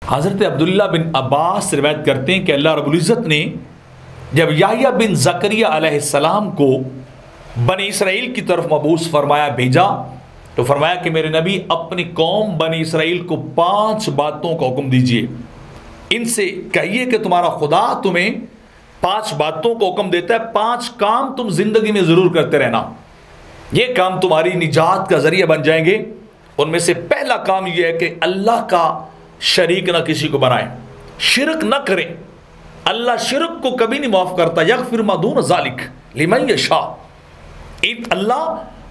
حضرت عبداللہ بن عباس روایت کرتے ہیں کہ اللہ رب العزت نے جب یحییٰ بن زکریا علیہ السلام کو بنی اسرائیل کی طرف مبعوث فرمایا، بھیجا، تو فرمایا کہ میرے نبی اپنی قوم بنی اسرائیل کو 5 باتوں کا حکم دیجئے، ان سے کہیے کہ تمہارا خدا تمہیں 5 باتوں کو حکم دیتا ہے، 5 کام تم زندگی میں ضرور کرتے رہنا، یہ کام تمہاری نجات کا ذریعہ بن جائیں گے۔ ان میں سے پہلا کام یہ ہے کہ اللہ کا شریک نہ کسی کو بنائیں، شرک نہ کریں۔ اللہ شرک کو کبھی نہیں معاف کرتا، یغفر ما دون ذالک لمن یشاء، اللہ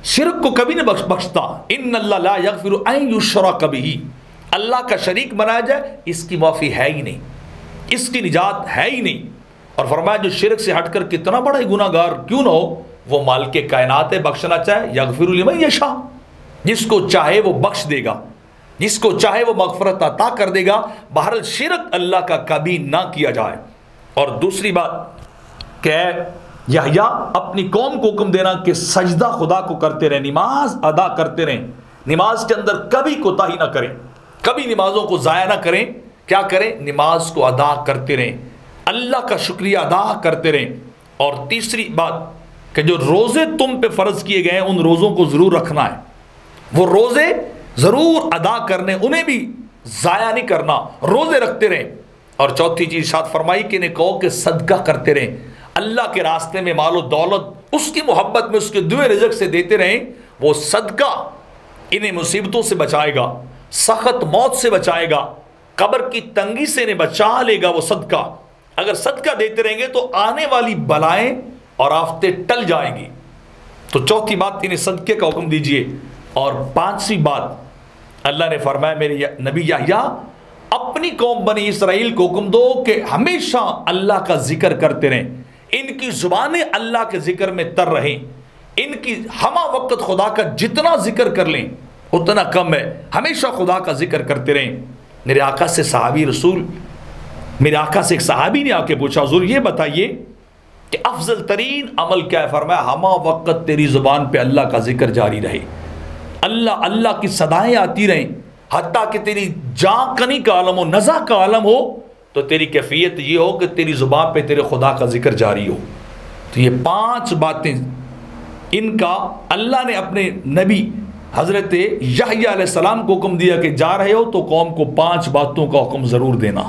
شرک کو کبھی نہیں بخشتا۔ ان اللہ لا یغفر ان یشرک بہ، اللہ کا شریک بنایا جائے اس کی معافی ہے ہی نہیں، اس کی نجات ہے ہی نہیں۔ اور فرمایا جو شرک سے ہٹ کر کتنا بڑا ہی گناہ گار کیوں نہ ہو، وہ مالک کائنات ہے، بخشنا چاہے، یغفر لمن یشاء، جس کو چاہے وہ بخش دے گا، جس کو چاہے وہ مغفرت عطا کر دے گا۔ بہرحال شرک اللہ کا کبھی نہ کیا جائے۔ اور دوسری بات کہ یحییٰ اپنی قوم کو حکم دینا کہ سجدہ خدا کو کرتے رہیں، نماز ادا کرتے رہیں، نماز کے اندر کبھی کوتاہی نہ کریں، کبھی نمازوں کو ضائع نہ کریں۔ کیا کریں؟ نماز کو ادا کرتے رہیں، اللہ کا شکریہ ادا کرتے رہیں۔ اور تیسری بات کہ جو روزے تم پہ فرض کیے گئے ہیں ان روزوں کو ضرور رکھنا ہے، وہ روزے ضرور ادا کرنے، انہیں بھی ضائع نہیں کرنا، روزے رکھتے رہیں۔ اور چوتھی چیز ارشاد فرمائی کہ انہیں کہو کہ صدقہ کرتے رہیں، اللہ کے راستے میں مال و دولت اس کی محبت میں اس کے دوئے رزق سے دیتے رہیں۔ وہ صدقہ انہیں مصیبتوں سے بچائے گا، سخت موت سے بچائے گا، قبر کی تنگی سے انہیں بچا لے گا وہ صدقہ۔ اگر صدقہ دیتے رہیں گے تو آنے والی بلائیں اور آفتیں ٹل جائیں گی۔ تو چوتھی بات انہیں صدقے کا حکم دیجئے۔ اور 5ویں بات اللہ نے فرمایا میرے نبی یحییٰ اپنی قوم بنی اسرائیل کو حکم دو کہ ہمیشہ اللہ کا ذکر کرتے رہیں، ان کی زبانیں اللہ کے ذکر میں تر رہیں، ان کی ہمہ وقت خدا کا جتنا ذکر کر لیں اتنا کم ہے، ہمیشہ خدا کا ذکر کرتے رہیں۔ میرے آقا سے صحابی رسول، میرے آقا سے ایک صحابی نے آ کے پوچھا حضور یہ بتائیے کہ افضل ترین عمل کیا ہے؟ فرمایا ہمہ وقت تیری زبان پہ اللہ کا ذکر جاری رہے، اللہ اللہ کی صدائیں آتی رہیں، حتیٰ کہ تیری جاں کنی کا عالم ہو، نزع کا عالم ہو، تو تیری کیفیت یہ ہو کہ تیری زبان پہ تیرے خدا کا ذکر جاری ہو۔ تو یہ 5 باتیں ان کا اللہ نے اپنے نبی حضرت یحییٰ علیہ السلام کو حکم دیا کہ جا رہے ہو تو قوم کو 5 باتوں کا حکم ضرور دینا۔